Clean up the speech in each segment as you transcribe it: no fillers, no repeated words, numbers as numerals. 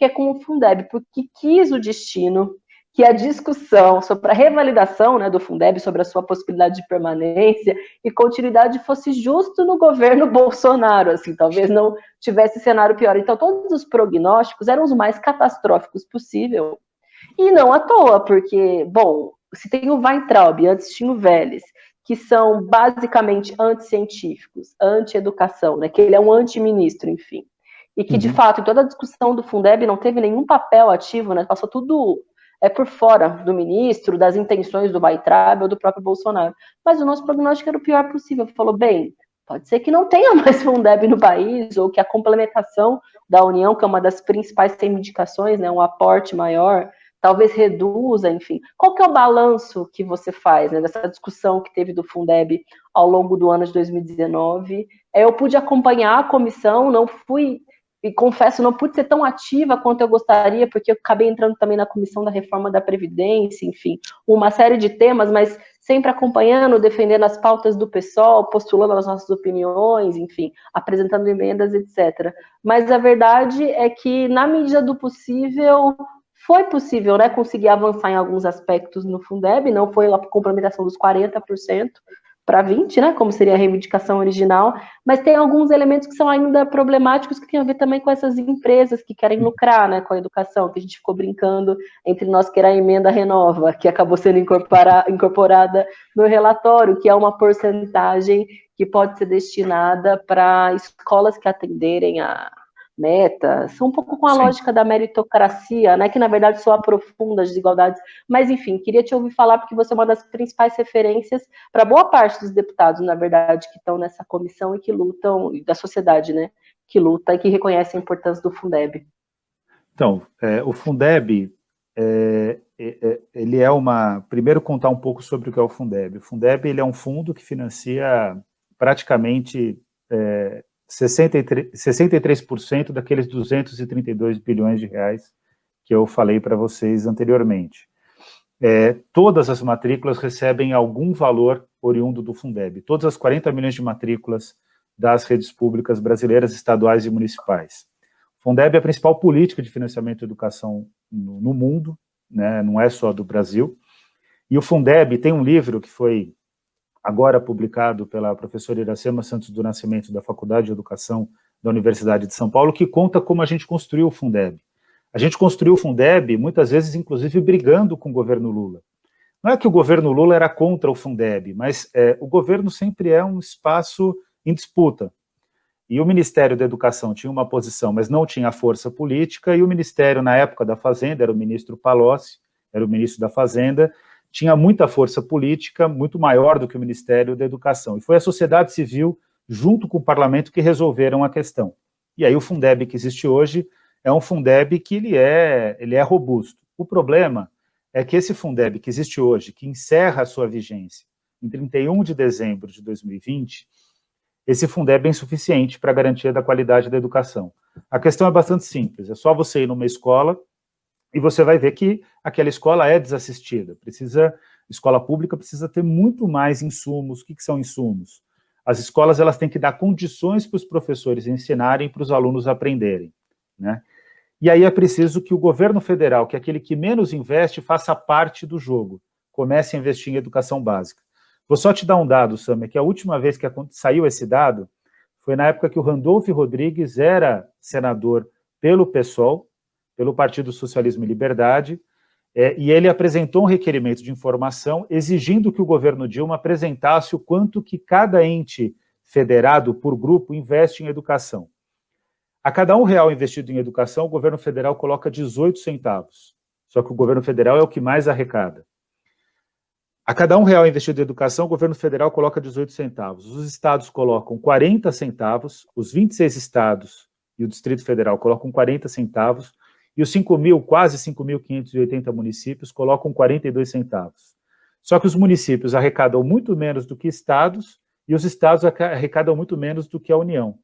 que é com o Fundeb, porque quis o destino que a discussão sobre a revalidação, né, do Fundeb, sobre a sua possibilidade de permanência e continuidade fosse justo no governo Bolsonaro, assim, talvez não tivesse cenário pior. Então, todos os prognósticos eram os mais catastróficos possível, e não à toa, porque, bom, se tem o Weintraub, antes tinha o Vélez, que são basicamente anticientíficos, anti-educação, né, que ele é um anti-ministro, enfim, e que, de fato, em toda a discussão do Fundeb não teve nenhum papel ativo, né, passou tudo por fora do ministro, das intenções do Weintraub ou do próprio Bolsonaro. Mas o nosso prognóstico era o pior possível. Falou, bem, pode ser que não tenha mais Fundeb no país, ou que a complementação da União, que é uma das principais reivindicações, né, um aporte maior, talvez reduza, enfim. Qual que é o balanço que você faz, né, dessa discussão que teve do Fundeb ao longo do ano de 2019? Eu pude acompanhar a comissão, não fui, e confesso, não pude ser tão ativa quanto eu gostaria, porque eu acabei entrando também na comissão da reforma da Previdência, enfim, uma série de temas, mas sempre acompanhando, defendendo as pautas do PSOL, postulando as nossas opiniões, enfim, apresentando emendas, etc. Mas a verdade é que, na medida do possível, foi possível, né, conseguir avançar em alguns aspectos no Fundeb, não foi a complementação dos 40% para 20%, né, como seria a reivindicação original, mas tem alguns elementos que são ainda problemáticos, que tem a ver também com essas empresas que querem lucrar, né, com a educação, que a gente ficou brincando entre nós, que era a emenda renova, que acabou sendo incorporada no relatório, que é uma porcentagem que pode ser destinada para escolas que atenderem a metas, são um pouco com a lógica da meritocracia, né, que na verdade só aprofunda as desigualdades, mas enfim, queria te ouvir falar, porque você é uma das principais referências para boa parte dos deputados, na verdade, que estão nessa comissão e que lutam, da sociedade, né, que luta e que reconhece a importância do Fundeb. Então, o Fundeb, ele é primeiro contar um pouco sobre o que é o Fundeb. O Fundeb, ele é um fundo que financia praticamente 63% daqueles 232 bilhões de reais que eu falei para vocês anteriormente. Todas as matrículas recebem algum valor oriundo do Fundeb. Todas as 40 milhões de matrículas das redes públicas brasileiras, estaduais e municipais. O Fundeb é a principal política de financiamento da educação no mundo, né, não é só do Brasil. E o Fundeb tem um livro que foi agora publicado pela professora Iracema Santos do Nascimento, da Faculdade de Educação da Universidade de São Paulo, que conta como a gente construiu o Fundeb. A gente construiu o Fundeb, muitas vezes, inclusive, brigando com o governo Lula. Não é que o governo Lula era contra o Fundeb, mas o governo sempre é um espaço em disputa. E o Ministério da Educação tinha uma posição, mas não tinha força política, e o Ministério, na época da Fazenda, era o ministro Palocci, era o ministro da Fazenda, tinha muita força política, muito maior do que o Ministério da Educação. E foi a sociedade civil, junto com o parlamento, que resolveram a questão. E aí o Fundeb que existe hoje é um Fundeb que ele é robusto. O problema é que esse Fundeb que existe hoje, que encerra a sua vigência em 31 de dezembro de 2020, esse Fundeb é insuficiente para a garantia da qualidade da educação. A questão é bastante simples, é só você ir numa escola e você vai ver que aquela escola é desassistida. Escola pública precisa ter muito mais insumos. O que são insumos? As escolas elas têm que dar condições para os professores ensinarem, para os alunos aprenderem, né? E aí é preciso que o governo federal, que é aquele que menos investe, faça parte do jogo, comece a investir em educação básica. Vou só te dar um dado, Samia, que a última vez que saiu esse dado foi na época que o Randolph Rodrigues era senador pelo PSOL, pelo Partido Socialismo e Liberdade, e ele apresentou um requerimento de informação exigindo que o governo Dilma apresentasse o quanto que cada ente federado por grupo investe em educação. A cada R$1 investido em educação, o governo federal coloca 18 centavos. Só que o governo federal é o que mais arrecada. A cada R$1 investido em educação, o governo federal coloca 18 centavos. Os estados colocam 40 centavos, os 26 estados e o Distrito Federal colocam 40 centavos, e os quase 5.580 municípios colocam 42 centavos. Só que os municípios arrecadam muito menos do que estados, e os estados arrecadam muito menos do que a União.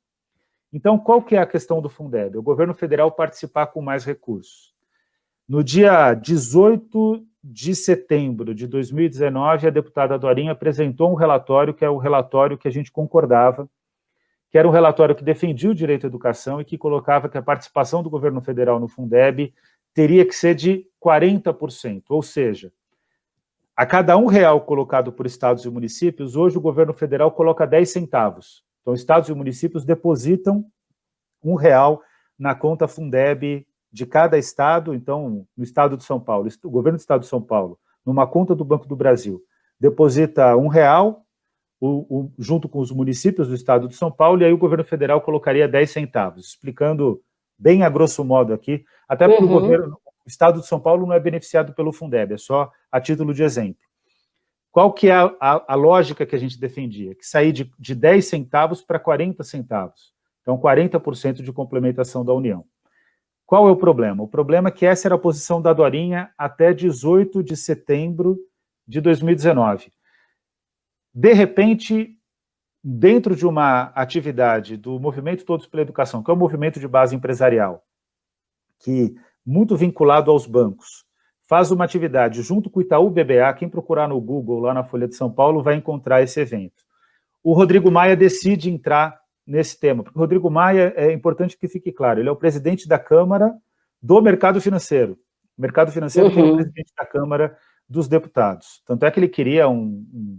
Então, qual que é a questão do Fundeb? O governo federal participar com mais recursos. No dia 18 de setembro de 2019, a deputada Dorinha apresentou um relatório, que é o relatório que a gente concordava, que era um relatório que defendia o direito à educação e que colocava que a participação do governo federal no Fundeb teria que ser de 40%, ou seja, a cada R$1 colocado por estados e municípios, hoje o governo federal coloca 10 centavos. Então, estados e municípios depositam R$1 na conta Fundeb de cada estado. Então, no estado de São Paulo, o governo do estado de São Paulo, numa conta do Banco do Brasil, deposita R$1, junto com os municípios do estado de São Paulo, e aí o governo federal colocaria 10 centavos, explicando bem a grosso modo aqui, até porque o estado de São Paulo não é beneficiado pelo Fundeb, é só a título de exemplo. Qual que é a lógica que a gente defendia? Que sair de 10 centavos para 40 centavos. Então, 40% de complementação da União. Qual é o problema? O problema é que essa era a posição da Dorinha até 18 de setembro de 2019. De repente, dentro de uma atividade do Movimento Todos pela Educação, que é um movimento de base empresarial, que muito vinculado aos bancos, faz uma atividade junto com o Itaú BBA, quem procurar no Google, lá na Folha de São Paulo, vai encontrar esse evento. O Rodrigo Maia decide entrar nesse tema, porque o Rodrigo Maia, é importante que fique claro, ele é o presidente da Câmara do Mercado Financeiro. O Mercado Financeiro tem o presidente da Câmara dos Deputados. Tanto é que ele queria um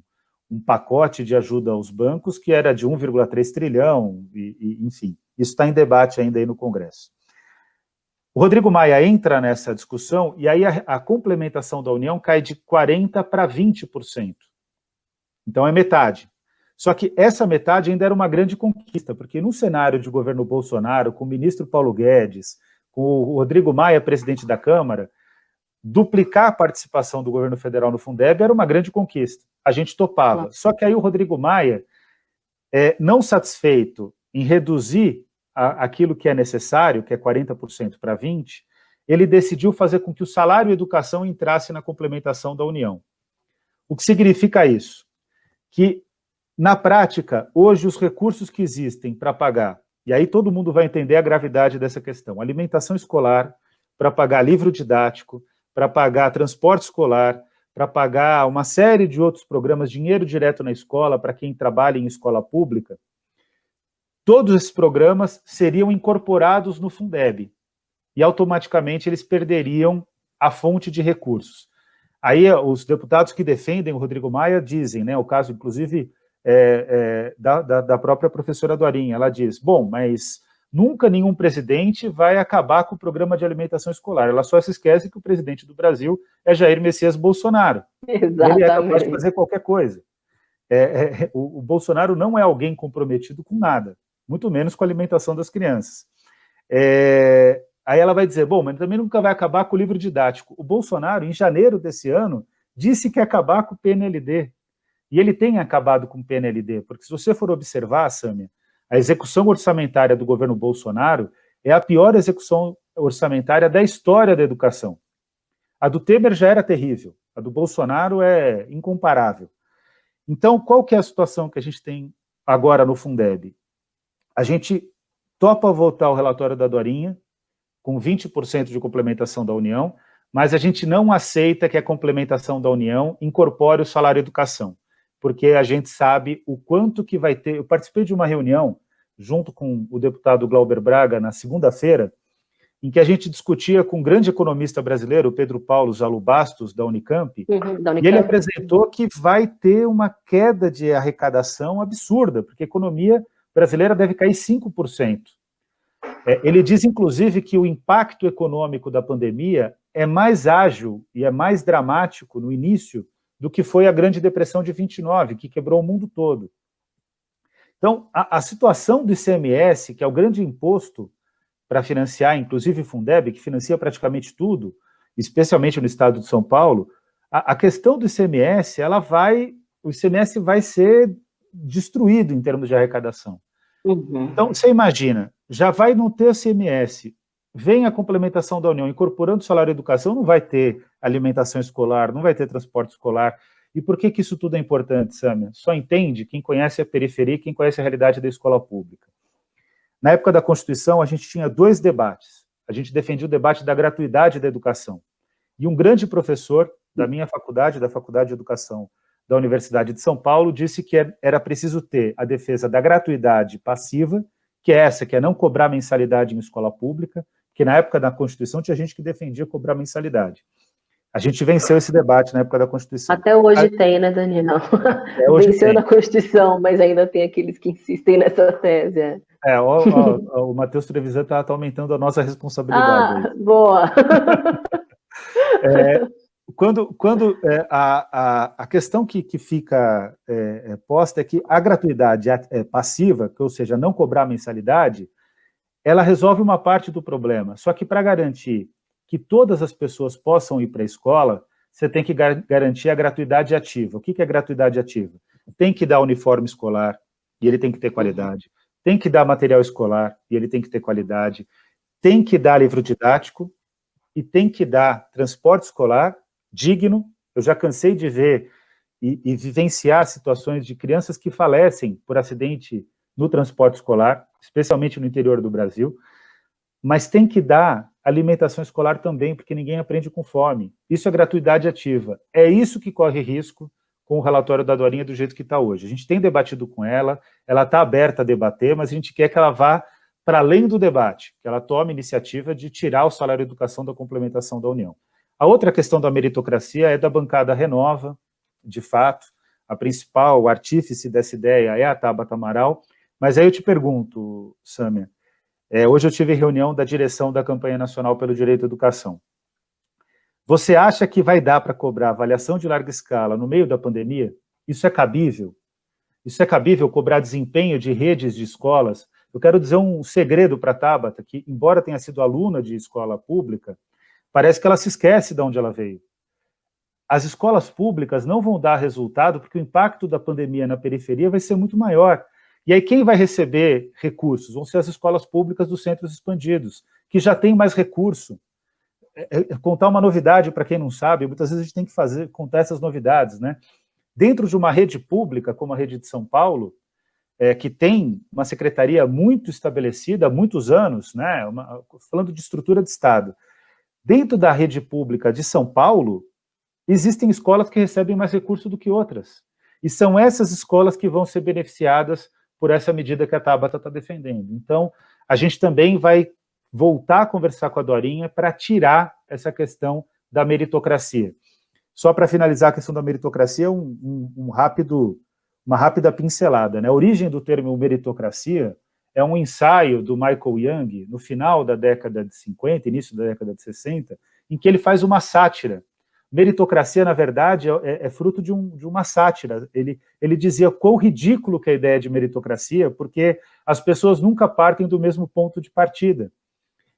pacote de ajuda aos bancos que era de 1,3 trilhão, enfim, isso está em debate ainda aí no Congresso. O Rodrigo Maia entra nessa discussão e aí a complementação da União cai de 40% para 20%. Então é metade. Só que essa metade ainda era uma grande conquista, porque no cenário de governo Bolsonaro, com o ministro Paulo Guedes, com o Rodrigo Maia, presidente da Câmara, duplicar a participação do governo federal no Fundeb era uma grande conquista. A gente topava. Só que aí o Rodrigo Maia, não satisfeito em reduzir aquilo que é necessário, que é 40% para 20%, ele decidiu fazer com que o salário e educação entrasse na complementação da União. O que significa isso? Que, na prática, hoje os recursos que existem para pagar, e aí todo mundo vai entender a gravidade dessa questão, alimentação escolar, para pagar livro didático, para pagar transporte escolar, para pagar uma série de outros programas, dinheiro direto na escola, para quem trabalha em escola pública, todos esses programas seriam incorporados no Fundeb e automaticamente eles perderiam a fonte de recursos. Aí os deputados que defendem o Rodrigo Maia dizem, né, o caso inclusive da própria professora Dorinha, ela diz, bom, mas nunca nenhum presidente vai acabar com o programa de alimentação escolar, ela só se esquece que o presidente do Brasil é Jair Messias Bolsonaro. Exatamente. Ele é capaz de fazer qualquer coisa. O Bolsonaro não é alguém comprometido com nada, muito menos com a alimentação das crianças. Aí ela vai dizer, bom, mas também nunca vai acabar com o livro didático. O Bolsonaro, em janeiro desse ano, disse que ia acabar com o PNLD. E ele tem acabado com o PNLD, porque se você for observar, Sâmia, a execução orçamentária do governo Bolsonaro é a pior execução orçamentária da história da educação. A do Temer já era terrível, a do Bolsonaro é incomparável. Então, qual que é a situação que a gente tem agora no Fundeb? A gente topa votar o relatório da Dorinha, com 20% de complementação da União, mas a gente não aceita que a complementação da União incorpore o salário educação, porque a gente sabe o quanto que vai ter... Eu participei de uma reunião, junto com o deputado Glauber Braga, na segunda-feira, em que a gente discutia com um grande economista brasileiro, o Pedro Paulo Zalu Bastos, da Unicamp, e ele apresentou que vai ter uma queda de arrecadação absurda, porque a economia brasileira deve cair 5%. Ele diz, inclusive, que o impacto econômico da pandemia é mais ágil e é mais dramático no início do que foi a Grande Depressão de 29, que quebrou o mundo todo. Então, a situação do ICMS, que é o grande imposto para financiar, inclusive o Fundeb, que financia praticamente tudo, especialmente no estado de São Paulo, a questão do ICMS, o ICMS vai ser destruído em termos de arrecadação. Então, você imagina, já vai não ter ICMS, vem a complementação da União, incorporando o salário de educação, não vai ter alimentação escolar, não vai ter transporte escolar. E por que isso tudo é importante, Sâmia? Só entende quem conhece a periferia, quem conhece a realidade da escola pública. Na época da Constituição, a gente tinha 2 debates. A gente defendia o debate da gratuidade da educação. E um grande professor da minha faculdade, da Faculdade de Educação da Universidade de São Paulo, disse que era preciso ter a defesa da gratuidade passiva, que é essa, que é não cobrar mensalidade em escola pública, que na época da Constituição tinha gente que defendia cobrar mensalidade. A gente venceu esse debate na época da Constituição. Até hoje tem, né, Daniel? Venceu na Constituição, mas ainda tem aqueles que insistem nessa tese. O Matheus Trevisan está aumentando a nossa responsabilidade. Ah, boa! A questão que fica posta é que a gratuidade passiva, ou seja, não cobrar mensalidade, ela resolve uma parte do problema. Só que para garantir que todas as pessoas possam ir para a escola, você tem que garantir a gratuidade ativa. O que é gratuidade ativa? Tem que dar uniforme escolar, e ele tem que ter qualidade. Tem que dar material escolar, e ele tem que ter qualidade. Tem que dar livro didático, e tem que dar transporte escolar digno. Eu já cansei de ver e vivenciar situações de crianças que falecem por acidente no transporte escolar, especialmente no interior do Brasil, mas tem que dar alimentação escolar também, porque ninguém aprende com fome. Isso é gratuidade ativa. É isso que corre risco com o relatório da Dorinha do jeito que está hoje. A gente tem debatido com ela está aberta a debater, mas a gente quer que ela vá para além do debate, que ela tome iniciativa de tirar o salário educação da complementação da União. A outra questão da meritocracia é da bancada Renova, de fato, a principal artífice dessa ideia é a Tabata Amaral, mas aí eu te pergunto, Sâmia, hoje eu tive reunião da direção da campanha nacional pelo direito à educação. Você acha que vai dar para cobrar avaliação de larga escala no meio da pandemia? Isso é cabível? Isso é cabível cobrar desempenho de redes de escolas? Eu quero dizer um segredo para a Tabata, que embora tenha sido aluna de escola pública, parece que ela se esquece de onde ela veio. As escolas públicas não vão dar resultado porque o impacto da pandemia na periferia vai ser muito maior. E aí quem vai receber recursos? Vão ser as escolas públicas dos centros expandidos, que já têm mais recurso. Contar uma novidade para quem não sabe, muitas vezes a gente tem que contar essas novidades, né? Dentro de uma rede pública, como a rede de São Paulo, que tem uma secretaria muito estabelecida há muitos anos, né? Falando de estrutura de Estado, dentro da rede pública de São Paulo, existem escolas que recebem mais recursos do que outras. E são essas escolas que vão ser beneficiadas por essa medida que a Tabata está defendendo. Então, a gente também vai voltar a conversar com a Dorinha para tirar essa questão da meritocracia. Só para finalizar a questão da meritocracia, uma rápida pincelada, né? A origem do termo meritocracia é um ensaio do Michael Young, no final da década de 50, início da década de 60, em que ele faz uma sátira. Meritocracia, na verdade, é fruto de uma sátira. Ele dizia quão ridículo que é a ideia de meritocracia, porque as pessoas nunca partem do mesmo ponto de partida.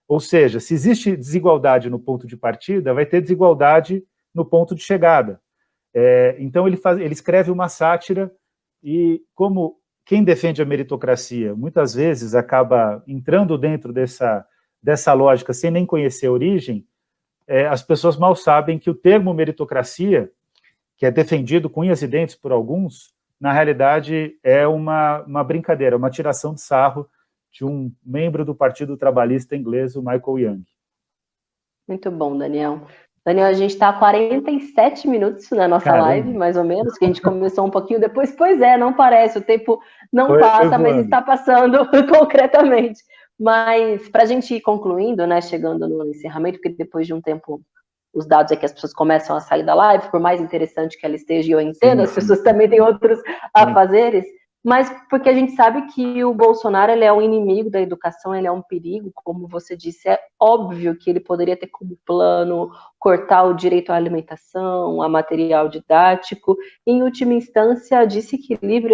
Ou seja, se existe desigualdade no ponto de partida, vai ter desigualdade no ponto de chegada. Então, ele escreve uma sátira e, como quem defende a meritocracia muitas vezes acaba entrando dentro dessa lógica sem nem conhecer a origem, as pessoas mal sabem que o termo meritocracia, que é defendido com unhas e dentes por alguns, na realidade é uma brincadeira, uma tiração de sarro de um membro do Partido Trabalhista inglês, o Michael Young. Muito bom, Daniel. Daniel, a gente está há 47 minutos na nossa live, mais ou menos, que a gente começou um pouquinho depois. Pois não parece, o tempo não passa, mas está passando concretamente. Mas, para a gente ir concluindo, né, chegando no encerramento, porque depois de um tempo, os dados é que as pessoas começam a sair da live, por mais interessante que ela esteja, e eu entendo, as pessoas também têm outros afazeres, mas porque a gente sabe que o Bolsonaro ele é um inimigo da educação, ele é um perigo, como você disse, é óbvio que ele poderia ter como plano cortar o direito à alimentação, a material didático, e, em última instância, disse que livro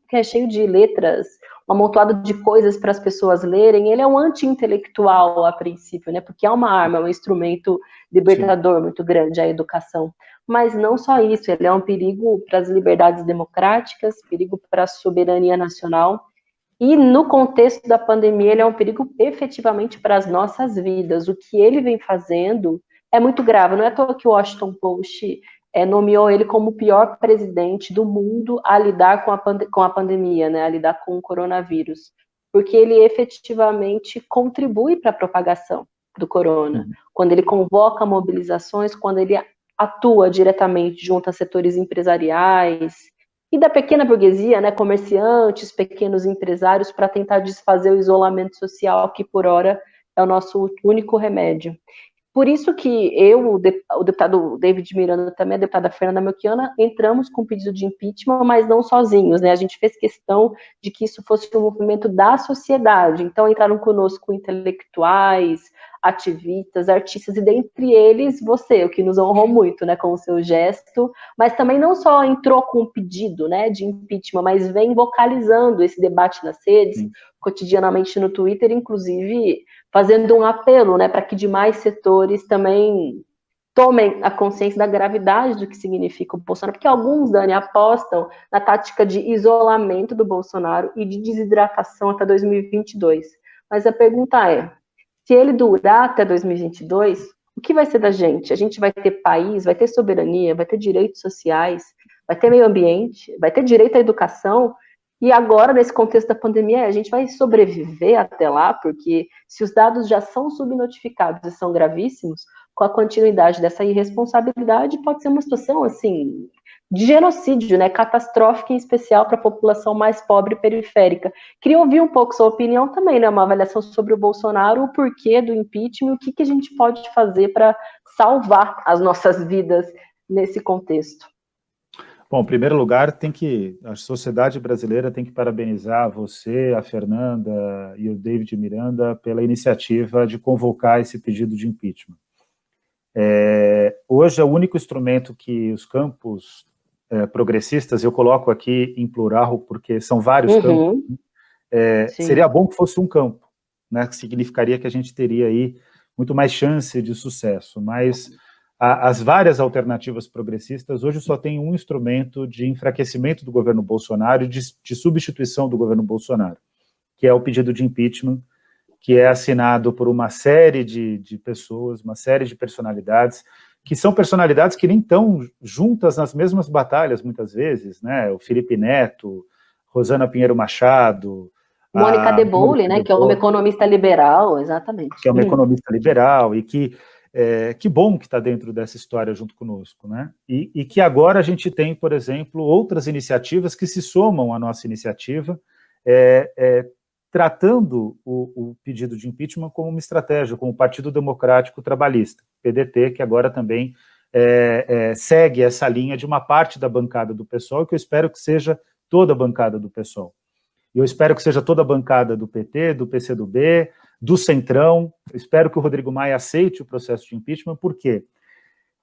que é cheio de letras, um amontoado de coisas para as pessoas lerem, ele é um anti-intelectual a princípio, né? Porque é uma arma, é um instrumento libertador muito grande, a educação. Mas não só isso, ele é um perigo para as liberdades democráticas, perigo para a soberania nacional, e no contexto da pandemia ele é um perigo efetivamente para as nossas vidas. O que ele vem fazendo é muito grave, não é à toa que o Washington Post nomeou ele como o pior presidente do mundo a lidar com a pandemia, né, a lidar com o coronavírus, porque ele efetivamente contribui para a propagação do corona, quando ele convoca mobilizações, quando ele atua diretamente junto a setores empresariais e da pequena burguesia, né, comerciantes, pequenos empresários, para tentar desfazer o isolamento social, que por hora é o nosso único remédio. Por isso que eu, o deputado David Miranda, também a deputada Fernanda Melchiona, entramos com pedido de impeachment, mas não sozinhos, né? A gente fez questão de que isso fosse um movimento da sociedade. Então entraram conosco intelectuais, ativistas, artistas, e dentre eles você, o que nos honrou muito, né, com o seu gesto, mas também não só entrou com um pedido, né, de impeachment, mas vem vocalizando esse debate nas redes, cotidianamente no Twitter, inclusive fazendo um apelo, né, para que demais setores também tomem a consciência da gravidade do que significa o Bolsonaro, porque alguns, Dani, apostam na tática de isolamento do Bolsonaro e de desidratação até 2022. Mas a pergunta é, se ele durar até 2022, o que vai ser da gente? A gente vai ter país, vai ter soberania, vai ter direitos sociais, vai ter meio ambiente, vai ter direito à educação? E agora, nesse contexto da pandemia, a gente vai sobreviver até lá, porque se os dados já são subnotificados e são gravíssimos, com a continuidade dessa irresponsabilidade, pode ser uma situação, assim, de genocídio, né, catastrófica, em especial para a população mais pobre e periférica. Queria ouvir um pouco sua opinião também, né, uma avaliação sobre o Bolsonaro, o porquê do impeachment, o que a gente pode fazer para salvar as nossas vidas nesse contexto. Bom, em primeiro lugar, a sociedade brasileira tem que parabenizar você, a Fernanda e o David Miranda pela iniciativa de convocar esse pedido de impeachment. Hoje é o único instrumento que os campos progressistas, eu coloco aqui em plural, porque são vários campos, seria bom que fosse um campo, né, que significaria que a gente teria aí muito mais chance de sucesso, mas as várias alternativas progressistas hoje só tem um instrumento de enfraquecimento do governo Bolsonaro e de substituição do governo Bolsonaro, que é o pedido de impeachment, que é assinado por uma série de pessoas, uma série de personalidades, que são personalidades que nem estão juntas nas mesmas batalhas, muitas vezes, né? O Felipe Neto, Rosana Pinheiro Machado, Mônica de Bolle, né, que é uma economista liberal, exatamente. Que é uma economista liberal e que bom que está dentro dessa história junto conosco, né? E que agora a gente tem, por exemplo, outras iniciativas que se somam à nossa iniciativa, tratando o pedido de impeachment como uma estratégia, como o Partido Democrático Trabalhista, PDT, que agora também segue essa linha de uma parte da bancada do PSOL, que eu espero que seja toda a bancada do PSOL. E eu espero que seja toda a bancada do PT, do PCdoB, do Centrão. Eu espero que o Rodrigo Maia aceite o processo de impeachment, porque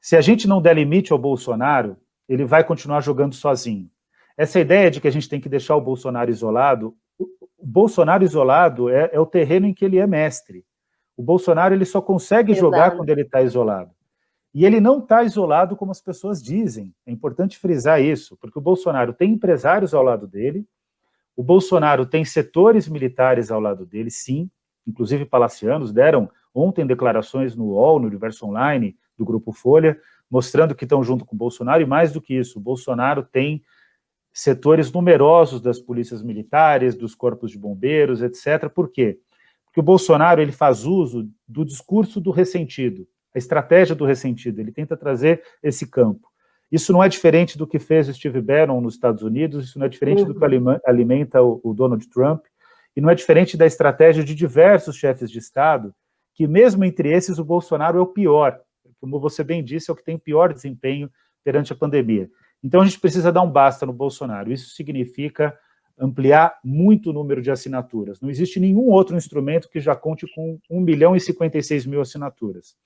se a gente não der limite ao Bolsonaro, ele vai continuar jogando sozinho. Essa ideia de que a gente tem que deixar o Bolsonaro isolado, o Bolsonaro isolado é o terreno em que ele é mestre. O Bolsonaro ele só consegue jogar quando ele está isolado. E ele não está isolado como as pessoas dizem. É importante frisar isso, porque o Bolsonaro tem empresários ao lado dele, o Bolsonaro tem setores militares ao lado dele, sim, inclusive palacianos, deram ontem declarações no UOL, no Universo Online, do Grupo Folha, mostrando que estão junto com o Bolsonaro, e mais do que isso, o Bolsonaro tem setores numerosos das polícias militares, dos corpos de bombeiros, etc. Por quê? Porque o Bolsonaro ele faz uso do discurso do ressentido, a estratégia do ressentido, ele tenta trazer esse campo. Isso não é diferente do que fez o Steve Bannon nos Estados Unidos, isso não é diferente do que alimenta o Donald Trump, e não é diferente da estratégia de diversos chefes de Estado, que mesmo entre esses o Bolsonaro é o pior, como você bem disse, é o que tem pior desempenho perante a pandemia. Então a gente precisa dar um basta no Bolsonaro, isso significa ampliar muito o número de assinaturas. Não existe nenhum outro instrumento que já conte com 1.056.000 assinaturas.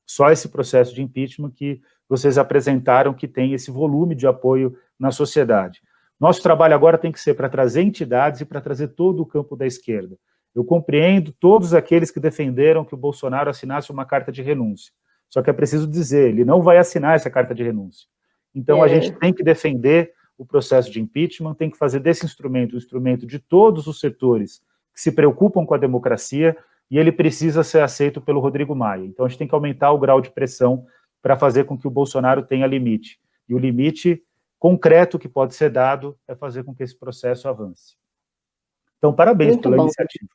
Só esse processo de impeachment que vocês apresentaram que tem esse volume de apoio na sociedade. Nosso trabalho agora tem que ser para trazer entidades e para trazer todo o campo da esquerda. Eu compreendo todos aqueles que defenderam que o Bolsonaro assinasse uma carta de renúncia. Só que é preciso dizer, ele não vai assinar essa carta de renúncia. Então a gente tem que defender o processo de impeachment, tem que fazer desse instrumento um instrumento de todos os setores que se preocupam com a democracia, e ele precisa ser aceito pelo Rodrigo Maia. Então a gente tem que aumentar o grau de pressão para fazer com que o Bolsonaro tenha limite. E o limite concreto que pode ser dado é fazer com que esse processo avance. Então, parabéns pela iniciativa.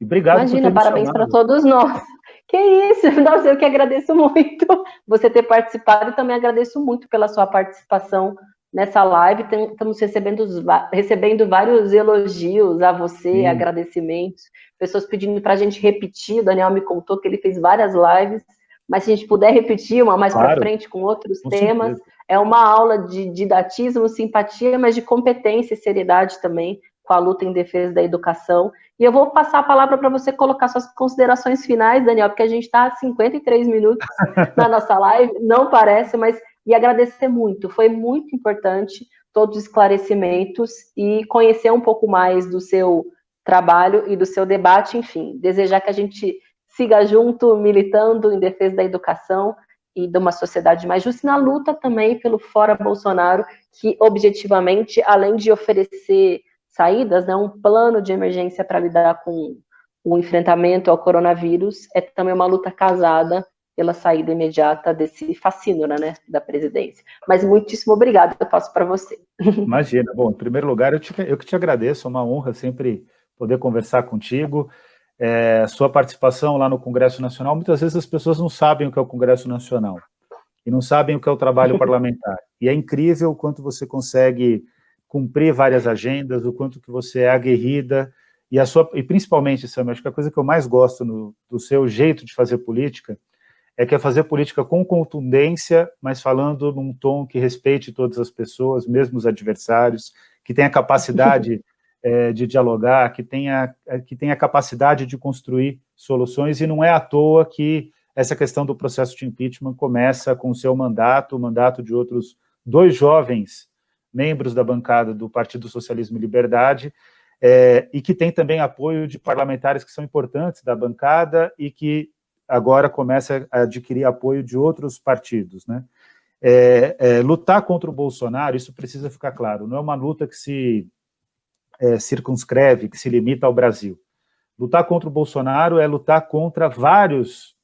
E obrigado Imagina, por ter me parabéns para chamado. todos nós. Que isso, nossa, eu que agradeço muito você ter participado e também agradeço muito pela sua participação nessa live. Estamos recebendo vários elogios a você, Sim, agradecimentos, pessoas pedindo para a gente repetir. O Daniel me contou que ele fez várias lives, mas se a gente puder repetir uma mais para claro, frente com outros com temas, certeza. é uma aula de didatismo, simpatia, mas de competência e seriedade também com a luta em defesa da educação. E eu vou passar a palavra para você colocar suas considerações finais, Daniel, porque a gente está há 53 minutos na nossa live, não parece, mas e agradecer muito. Foi muito importante todos os esclarecimentos e conhecer um pouco mais do seu trabalho e do seu debate, enfim, desejar que a gente siga junto, militando em defesa da educação e de uma sociedade mais justa, e na luta também pelo Fora Bolsonaro, que objetivamente, além de oferecer saídas, né, um plano de emergência para lidar com o enfrentamento ao coronavírus, é também uma luta casada pela saída imediata desse fascínio, né, da presidência. Mas muitíssimo obrigada, eu passo para você. Imagina. Bom, em primeiro lugar, eu que te agradeço, é uma honra sempre poder conversar contigo. Sua participação lá no Congresso Nacional, muitas vezes as pessoas não sabem o que é o Congresso Nacional e não sabem o que é o trabalho parlamentar. E é incrível o quanto você consegue cumprir várias agendas, o quanto que você é aguerrida, e principalmente, Sam, acho que a coisa que eu mais gosto do seu jeito de fazer política é que é fazer política com contundência, mas falando num tom que respeite todas as pessoas, mesmo os adversários, que tenha capacidade de dialogar, que tenha capacidade de construir soluções, e não é à toa que essa questão do processo de impeachment começa com o seu mandato, o mandato de outros 2 jovens membros da bancada do Partido Socialismo e Liberdade, e que tem também apoio de parlamentares que são importantes da bancada e que agora começa a adquirir apoio de outros partidos, né? Lutar contra o Bolsonaro, isso precisa ficar claro, não é uma luta que se circunscreve, que se limita ao Brasil. Lutar contra o Bolsonaro é lutar contra vários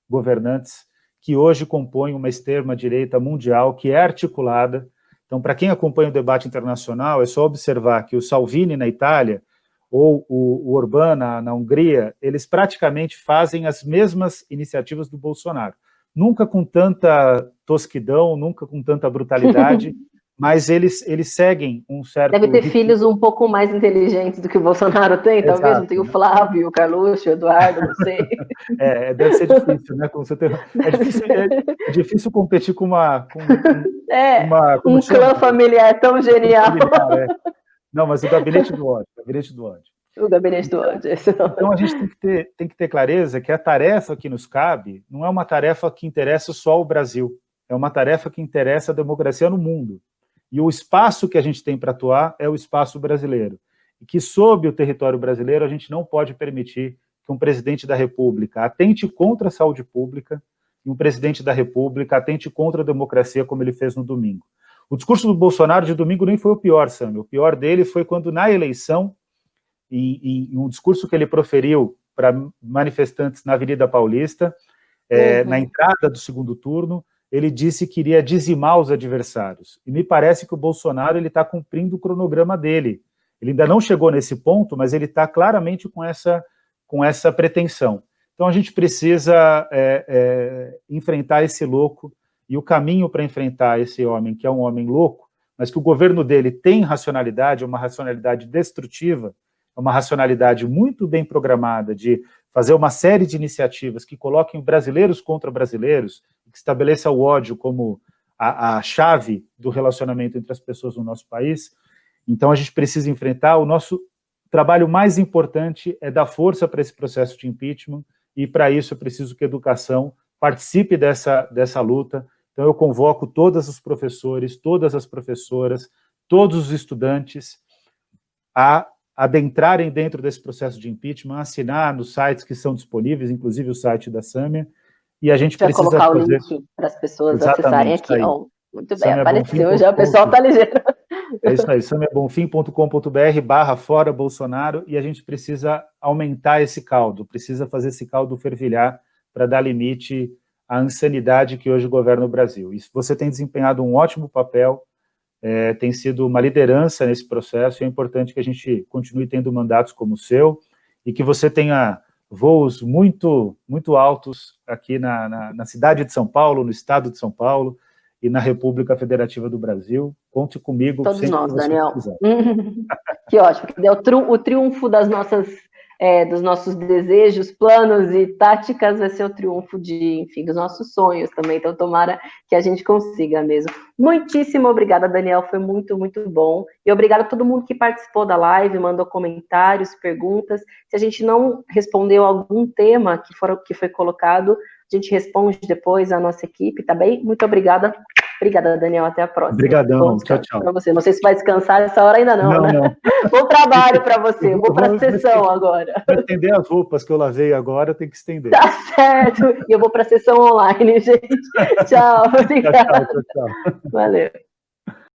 governantes que hoje compõem uma extrema-direita mundial que é articulada. Então, para quem acompanha o debate internacional, é só observar que o Salvini na Itália ou o Orbán na Hungria, eles praticamente fazem as mesmas iniciativas do Bolsonaro. Nunca com tanta tosquidão, nunca com tanta brutalidade, mas eles seguem um certo... Deve ter filhos um pouco mais inteligentes do que o Bolsonaro tem, Exato, talvez, não tem o Flávio, o Carluxo, o Eduardo, não sei. Deve ser difícil, né? É difícil competir com um clã familiar tão genial. Familiar, Não, mas o gabinete do ódio, O gabinete do ódio. Então a gente tem que ter clareza que a tarefa que nos cabe não é uma tarefa que interessa só ao Brasil, é uma tarefa que interessa a democracia no mundo. E o espaço que a gente tem para atuar é o espaço brasileiro. E que, sob o território brasileiro, a gente não pode permitir que um presidente da República atente contra a saúde pública e um presidente da República atente contra a democracia, como ele fez no domingo. O discurso do Bolsonaro de domingo nem foi o pior, Sam. O pior dele foi quando, na eleição, em um discurso que ele proferiu para manifestantes na Avenida Paulista, na entrada do segundo turno, ele disse que iria dizimar os adversários. E me parece que o Bolsonaro está cumprindo o cronograma dele. Ele ainda não chegou nesse ponto, mas ele está claramente com essa pretensão. Então a gente precisa enfrentar esse louco, e o caminho para enfrentar esse homem, que é um homem louco, mas que o governo dele tem racionalidade, uma racionalidade destrutiva, uma racionalidade muito bem programada de fazer uma série de iniciativas que coloquem brasileiros contra brasileiros, que estabeleça o ódio como a chave do relacionamento entre as pessoas no nosso país. Então a gente precisa enfrentar. O nosso trabalho mais importante é dar força para esse processo de impeachment, e para isso é preciso que a educação participe dessa luta. Então eu convoco todos os professores, todas as professoras, todos os estudantes a adentrarem dentro desse processo de impeachment, assinar nos sites que são disponíveis, inclusive o site da Sâmia, e a gente precisa colocar fazer... o link para as pessoas acessarem aqui. Ó, muito bem, apareceu já, o pessoal está ligeiro. É isso aí, samiabonfim.com.br/fora Bolsonaro, e a gente precisa aumentar esse caldo, precisa fazer esse caldo fervilhar para dar limite à insanidade que hoje governa o Brasil. E você tem desempenhado um ótimo papel, tem sido uma liderança nesse processo, e é importante que a gente continue tendo mandatos como o seu, e que você tenha voos muito, muito altos aqui na cidade de São Paulo, no estado de São Paulo e na República Federativa do Brasil. Conte comigo Todos sempre nós, que você Daniel. quiser. Que ótimo, que deu o triunfo das nossas, dos nossos desejos, planos e táticas vai ser o triunfo dos nossos sonhos também, então tomara que a gente consiga mesmo. Muitíssimo obrigada, Daniel, foi muito, muito bom, e obrigada a todo mundo que participou da live, mandou comentários, perguntas. Se a gente não respondeu algum tema que foi colocado, a gente responde depois à nossa equipe, tá bem? Muito obrigada. Obrigada, Daniel. Até a próxima. Obrigadão. Tchau, tchau. Para você. Não sei se vai descansar essa hora ainda não, né? Não. Bom trabalho para você. Vou para a sessão agora. Vou estender as roupas que eu lavei agora, eu tenho que estender. Tá certo. E eu vou para a sessão online, gente. Tchau. Obrigada. Tchau. Valeu.